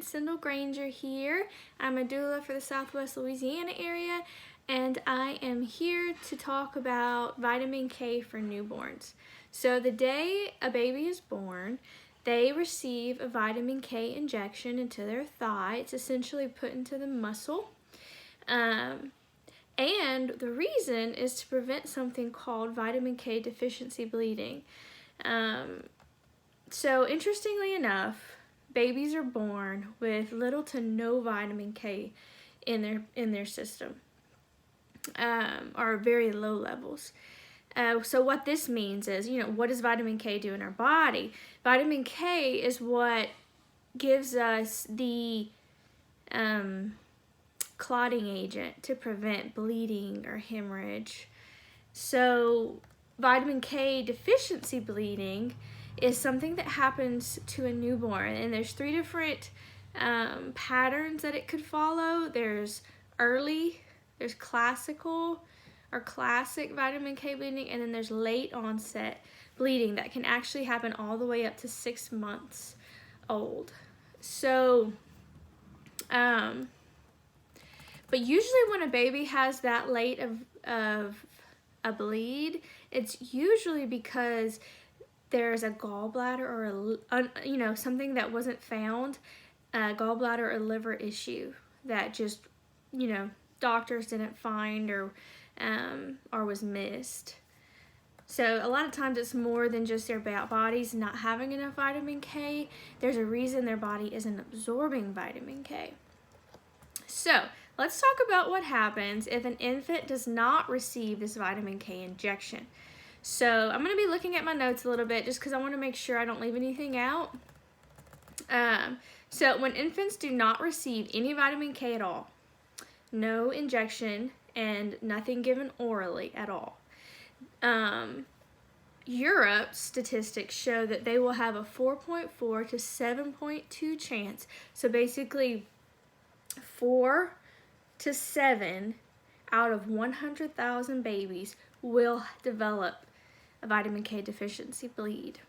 Sindel Granger here. I'm a doula for the Southwest Louisiana area, and I am here to talk about vitamin K for newborns. So the day a baby is born, they receive a vitamin K injection into their thigh. It's essentially put into the muscle. And the reason is to prevent something called vitamin K deficiency bleeding. So interestingly enough, babies are born with little to no vitamin K in their system, or very low levels. So what this means is, what does vitamin K do in our body? Vitamin K is what gives us the clotting agent to prevent bleeding or hemorrhage. So vitamin K deficiency bleeding is something that happens to a newborn, and there's 3 different patterns that it could follow. There's early, there's classical or classic vitamin K bleeding, and then there's late onset bleeding that can actually happen all the way up to 6 months old. So, but usually when a baby has that late of a bleed, it's usually because there's a gallbladder or something that wasn't found, a gallbladder or liver issue that just, doctors didn't find or was missed. So a lot of times it's more than just their bodies not having enough vitamin K. There's a reason their body isn't absorbing vitamin K. So let's talk about what happens if an infant does not receive this vitamin K injection. So I'm going to be looking at my notes a little bit just because I want to make sure I don't leave anything out. So when infants do not receive any vitamin K at all, no injection and nothing given orally at all, Europe's statistics show that they will have a 4.4 to 7.2 chance. So basically 4 to 7 out of 100,000 babies will develop a vitamin K deficiency bleed.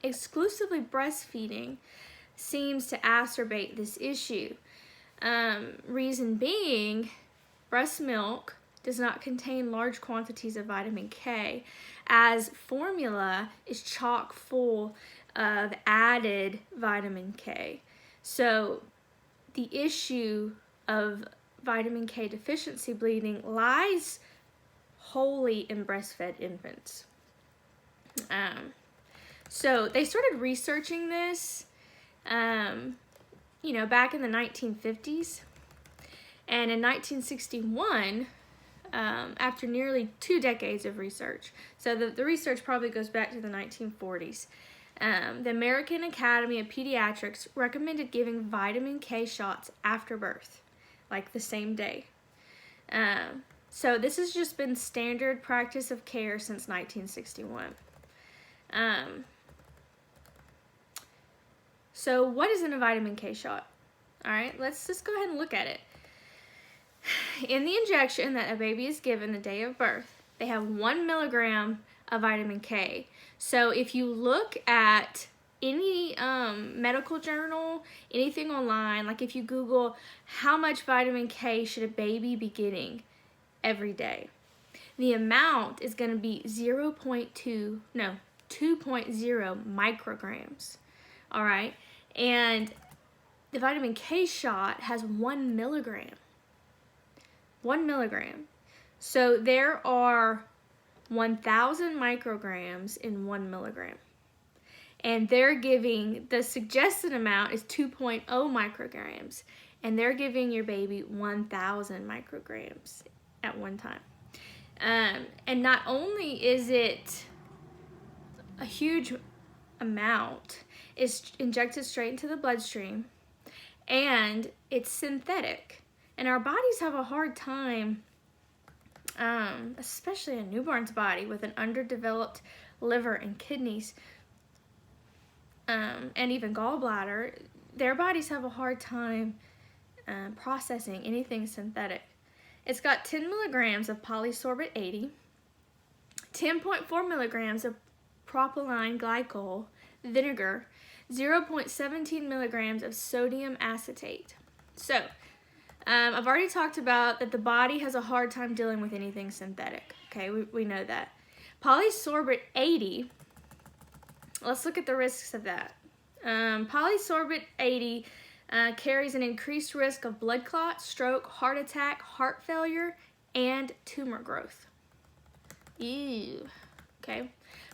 Exclusively breastfeeding seems to exacerbate this issue. Reason being, breast milk does not contain large quantities of vitamin K, as formula is chock full of added vitamin K. So the issue of vitamin K deficiency bleeding lies wholly in breastfed infants. So they started researching this, back in the 1950s. And in 1961, after nearly 2 decades of research, so the research probably goes back to the 1940s, the American Academy of Pediatrics recommended giving vitamin K shots after birth, like the same day. So this has just been standard practice of care since 1961. So what is in a vitamin K shot? All right, let's just go ahead and look at it. In the injection that a baby is given the day of birth, they have 1 milligram of vitamin K. So if you look at any medical journal, anything online, like if you Google how much vitamin K should a baby be getting every day, the amount is going to be 2.0 micrograms. All right, and the vitamin K shot has 1 milligram. 1 milligram. So there are 1,000 micrograms in 1 milligram. And they're giving, the suggested amount is 2.0 micrograms. And they're giving your baby 1,000 micrograms at one time. And not only is it a huge amount, it's injected straight into the bloodstream, and it's synthetic. And our bodies have a hard time, especially a newborn's body with an underdeveloped liver and kidneys, and even gallbladder, their bodies have a hard time processing anything synthetic. It's got 10 milligrams of polysorbate 80, 10.4 milligrams of propylene glycol vinegar 0.17 milligrams of sodium acetate. So, I've already talked about that the body has a hard time dealing with anything synthetic. Okay, we know that. Polysorbate 80, let's look at the risks of that. Polysorbate 80 carries an increased risk of blood clot, stroke, heart attack, heart failure, and tumor growth. Ew. Okay.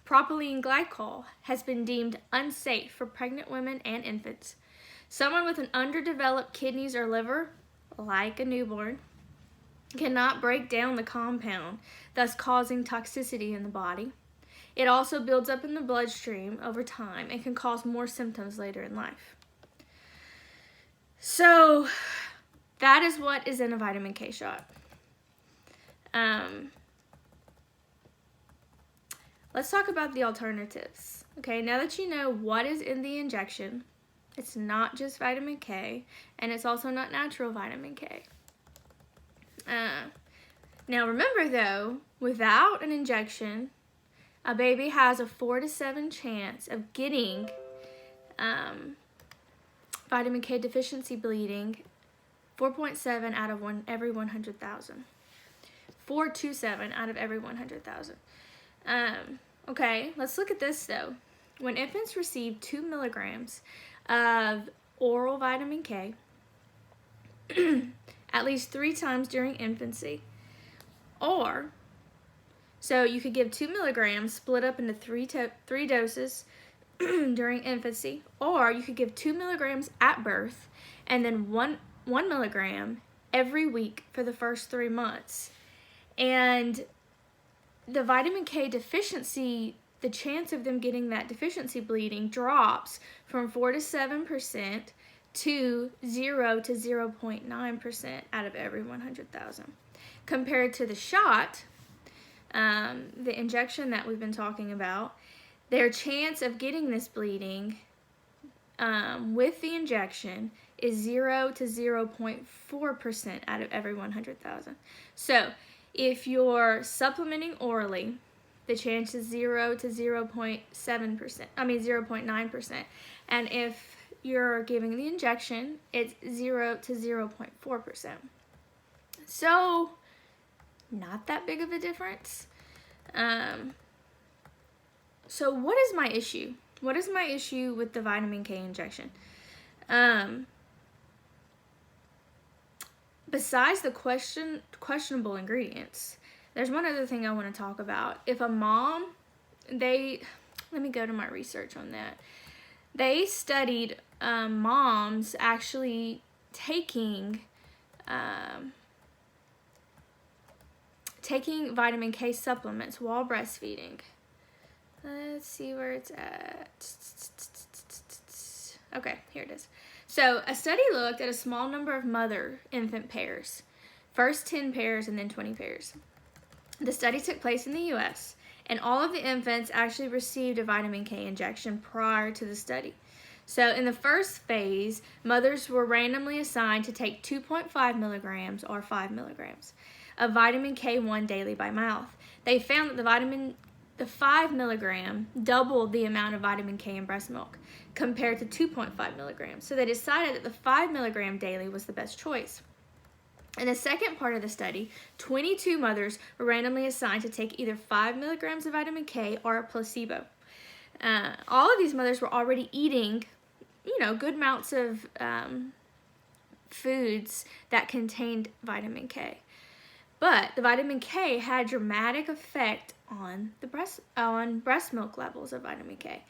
Propylene glycol has been deemed unsafe for pregnant women and infants. Someone with an underdeveloped kidneys or liver, like a newborn, cannot break down the compound, thus causing toxicity in the body. It also builds up in the bloodstream over time and can cause more symptoms later in life. So, that is what is in a vitamin K shot. Let's talk about the alternatives. Okay, now that you know what is in the injection, it's not just vitamin K, and it's also not natural vitamin K. Now remember though, without an injection, a baby has a 4 to 7 chance of getting vitamin K deficiency bleeding, 4.7 out of every 100,000. 4 to 7 out of every 100,000. Okay, let's look at this though. When infants receive 2 milligrams of oral vitamin K at least 3 times during infancy, so you could give 2 milligrams split up into three doses during infancy, or you could give 2 milligrams at birth and then 1 milligram every week for the first 3 months. And the vitamin K deficiency, the chance of them getting that deficiency bleeding drops from 4 to 7% to 0 to 0.9% out of every 100,000. Compared to the shot, the injection that we've been talking about, their chance of getting this bleeding with the injection is 0 to 0.4% out of every 100,000. So, if you're supplementing orally, the chance is 0 to 0.9%. And if you're giving the injection, it's 0 to 0.4%. So, not that big of a difference. So what is my issue? What is my issue with the vitamin K injection? Besides the questionable ingredients, there's one other thing I want to talk about. If a mom, let me go to my research on that. They studied moms actually taking vitamin K supplements while breastfeeding. Let's see where it's at. Okay, here it is. So, a study looked at a small number of mother-infant pairs. First 10 pairs and then 20 pairs. The study took place in the U.S., and all of the infants actually received a vitamin K injection prior to the study. So, in the first phase, mothers were randomly assigned to take 2.5 milligrams or 5 milligrams of vitamin K1 daily by mouth. They found that the 5 milligram doubled the amount of vitamin K in breast milk compared to 2.5 milligrams. So they decided that the 5 milligram daily was the best choice. In the second part of the study, 22 mothers were randomly assigned to take either 5 milligrams of vitamin K or a placebo. All of these mothers were already eating, good amounts of foods that contained vitamin K. But the vitamin K had dramatic effect on breast milk levels of vitamin K.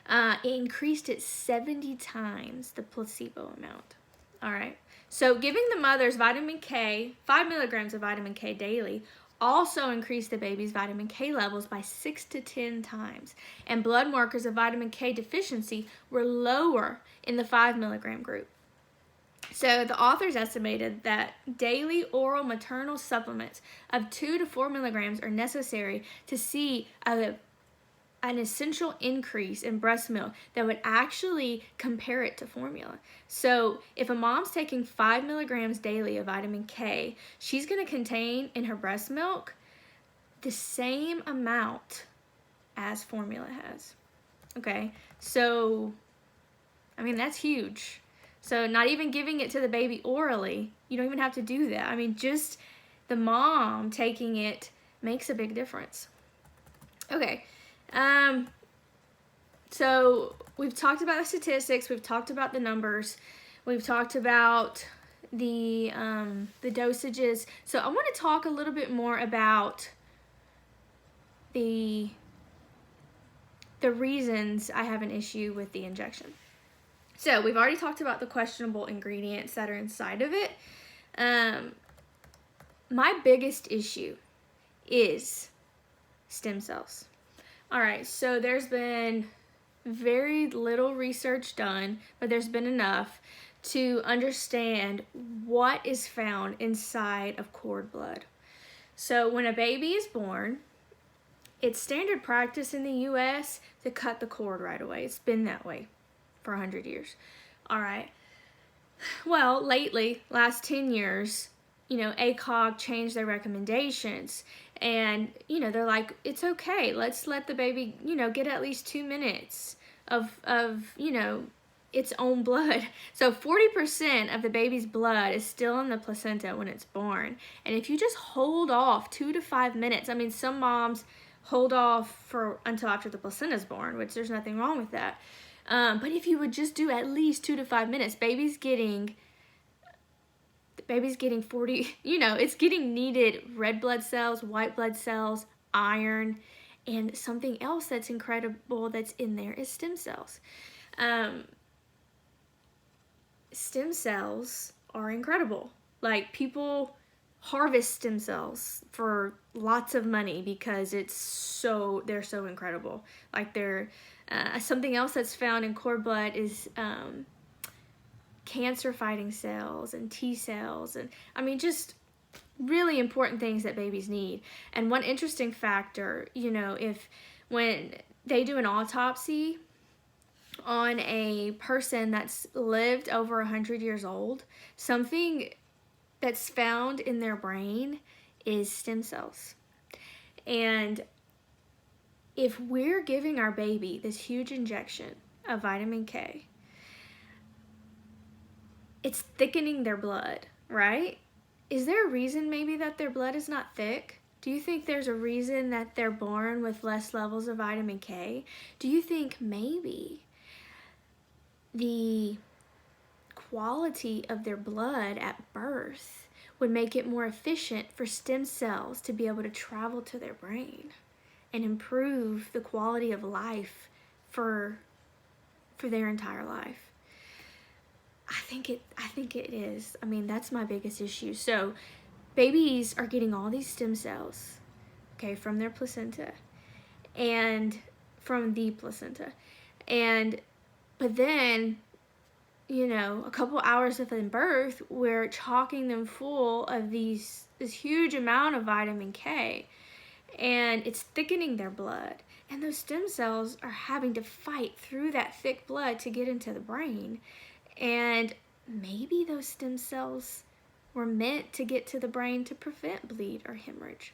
It increased it 70 times the placebo amount. All right. So giving the mothers vitamin K, 5 milligrams of vitamin K daily, also increased the baby's vitamin K levels by 6 to 10 times. And blood markers of vitamin K deficiency were lower in the 5 milligram group. So the authors estimated that daily oral maternal supplements of 2 to 4 milligrams are necessary to see an essential increase in breast milk that would actually compare it to formula. So if a mom's taking 5 milligrams daily of vitamin K, she's going to contain in her breast milk the same amount as formula has. Okay, so I mean, that's huge. So not even giving it to the baby orally, you don't even have to do that. I mean, just the mom taking it makes a big difference. Okay, so we've talked about the statistics, we've talked about the numbers, we've talked about the dosages. So I want to talk a little bit more about the reasons I have an issue with the injection. So we've already talked about the questionable ingredients that are inside of it. My biggest issue is stem cells. All right, so there's been very little research done, but there's been enough to understand what is found inside of cord blood. So when a baby is born, it's standard practice in the US to cut the cord right away. It's been that way for 100 years. All right. Well, lately, last 10 years, ACOG changed their recommendations. And, they're like, it's okay. Let's let the baby, get at least 2 minutes of its own blood. So 40% of the baby's blood is still in the placenta when it's born. And if you just hold off 2 to 5 minutes, I mean, some moms hold off until after the placenta's born, which there's nothing wrong with that. But if you would just do at least 2 to 5 minutes, baby's getting 40, it's getting needed red blood cells, white blood cells, iron, and something else that's incredible that's in there is stem cells. Stem cells are incredible. Like, people harvest stem cells for lots of money because they're so incredible. Like, they're something else that's found in cord blood is cancer fighting cells and T cells, and I mean, just really important things that babies need. And one interesting factor, when they do an autopsy on a person that's lived over 100 years old, something that's found in their brain is stem cells. And if we're giving our baby this huge injection of vitamin K, it's thickening their blood, right? Is there a reason maybe that their blood is not thick? Do you think there's a reason that they're born with less levels of vitamin K? Do you think maybe the quality of their blood at birth would make it more efficient for stem cells to be able to travel to their brain and improve the quality of life for their entire life? I think it is. I mean, that's my biggest issue. So babies are getting all these stem cells, okay, from their placenta and from the placenta. But then, a couple hours within birth, we're chalking them full of this huge amount of vitamin K, and it's thickening their blood. And those stem cells are having to fight through that thick blood to get into the brain. And maybe those stem cells were meant to get to the brain to prevent bleed or hemorrhage.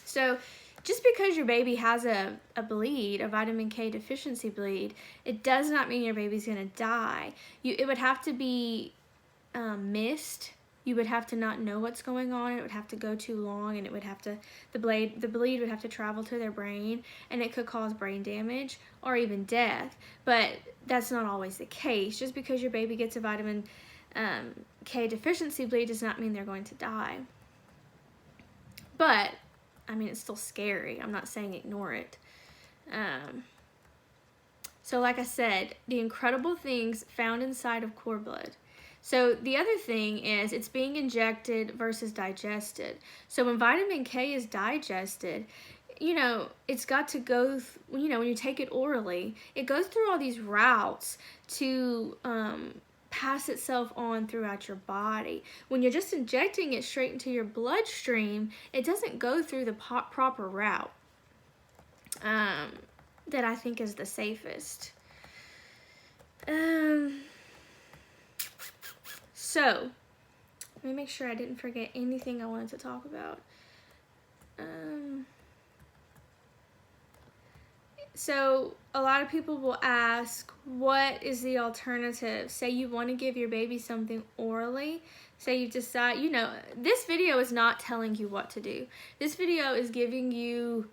So just because your baby has a bleed, a vitamin K deficiency bleed, it does not mean your baby's going to die. It would have to be missed. You would have to not know what's going on. It would have to go too long, and the bleed would have to travel to their brain, and it could cause brain damage or even death. But that's not always the case. Just because your baby gets a vitamin K deficiency bleed does not mean they're going to die. But I mean, it's still scary. I'm not saying ignore it. So like I said, the incredible things found inside of cord blood. So the other thing is it's being injected versus digested. So when vitamin K is digested, it's got to go, when you take it orally, it goes through all these routes to pass itself on throughout your body. When you're just injecting it straight into your bloodstream, it doesn't go through the proper route that I think is the safest. So, let me make sure I didn't forget anything I wanted to talk about. So a lot of people will ask, what is the alternative? Say you want to give your baby something orally. Say you decide, this video is not telling you what to do. This video is giving you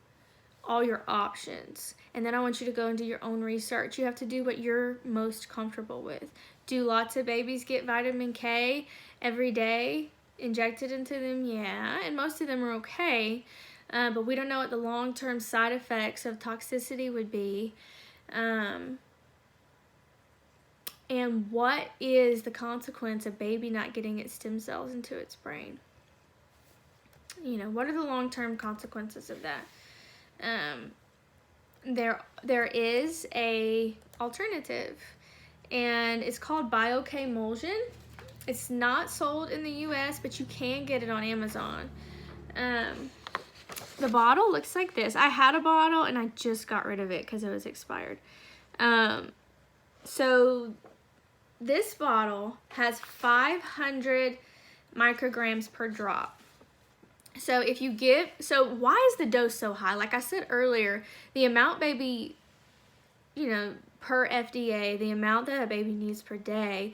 all your options. And then I want you to go and do your own research. You have to do what you're most comfortable with. Do lots of babies get vitamin K every day injected into them? Yeah, and most of them are okay. But we don't know what the long-term side effects of toxicity would be. And what is the consequence of baby not getting its stem cells into its brain? What are the long-term consequences of that? There is a alternative, and it's called BioK emulsion. It's not sold in the US, but you can get it on Amazon. The bottle looks like this. I had a bottle and I just got rid of it because it was expired. So this bottle has 500 micrograms per drop. So why is the dose so high? Like I said earlier, the amount baby, per FDA, the amount that a baby needs per day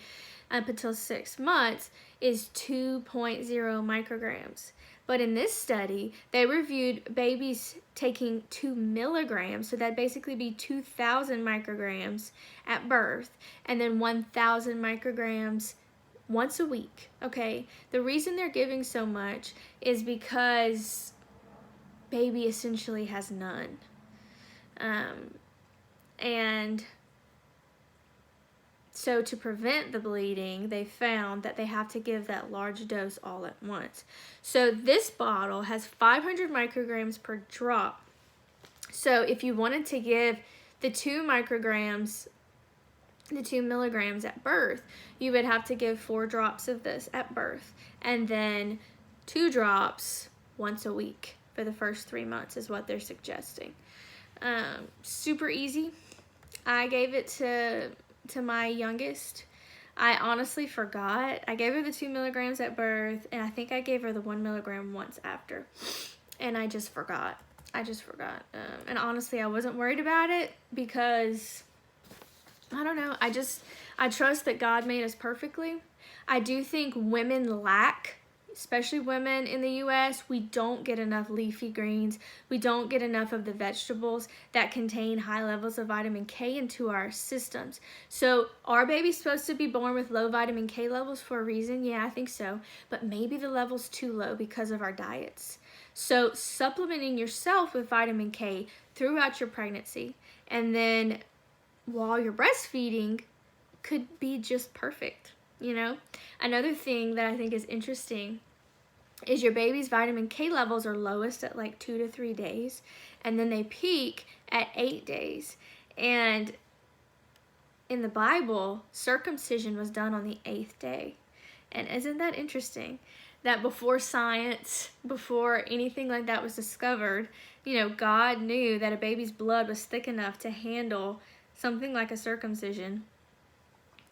up until 6 months is 2.0 micrograms. But in this study, they reviewed babies taking 2 milligrams, so that'd basically be 2,000 micrograms at birth, and then 1,000 micrograms once a week, okay? The reason they're giving so much is because baby essentially has none. And so to prevent the bleeding, they found that they have to give that large dose all at once. So this bottle has 500 micrograms per drop. So if you wanted to give the 2 milligrams at birth, you would have to give 4 drops of this at birth, and then 2 drops once a week for the first 3 months is what they're suggesting. Super easy. I gave it to my youngest. I honestly forgot. I gave her the 2 milligrams at birth, and I think I gave her the 1 milligram once after, and I just forgot. And honestly, I wasn't worried about it because I don't know. I trust that God made us perfectly. I do think women lack, especially women in the US, we don't get enough leafy greens. We don't get enough of the vegetables that contain high levels of vitamin K into our systems. So are babies supposed to be born with low vitamin K levels for a reason? Yeah, I think so. But maybe the level's too low because of our diets. So supplementing yourself with vitamin K throughout your pregnancy and then while you're breastfeeding could be just perfect. Another thing that I think is interesting is your baby's vitamin K levels are lowest at like 2 to 3 days, and then they peak at 8 days. And in the Bible, circumcision was done on the 8th day. And isn't that interesting? That before science, before anything like that was discovered, God knew that a baby's blood was thick enough to handle something like a circumcision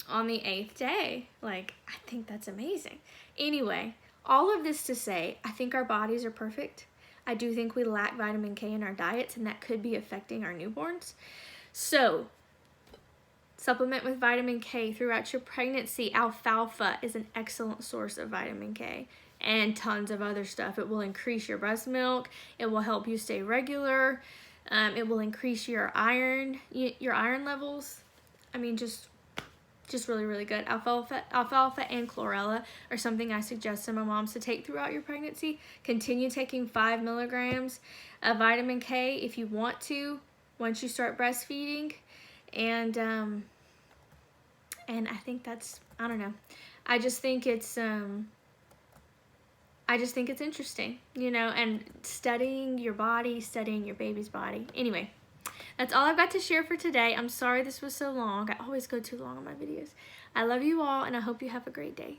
on the 8th day. Like, I think that's amazing. Anyway, all of this to say, I think our bodies are perfect. I do think we lack vitamin K in our diets, and that could be affecting our newborns. So, supplement with vitamin K throughout your pregnancy. Alfalfa is an excellent source of vitamin K and tons of other stuff. It will increase your breast milk. It will help you stay regular. It will increase your iron levels. I mean, just really, really good. Alfalfa and chlorella are something I suggest to my moms to take throughout your pregnancy. Continue taking 5 milligrams of vitamin K if you want to once you start breastfeeding. And I think that's, I don't know. I just think it's interesting, and studying your body, studying your baby's body. Anyway, that's all I've got to share for today. I'm sorry this was so long. I always go too long on my videos. I love you all, and I hope you have a great day.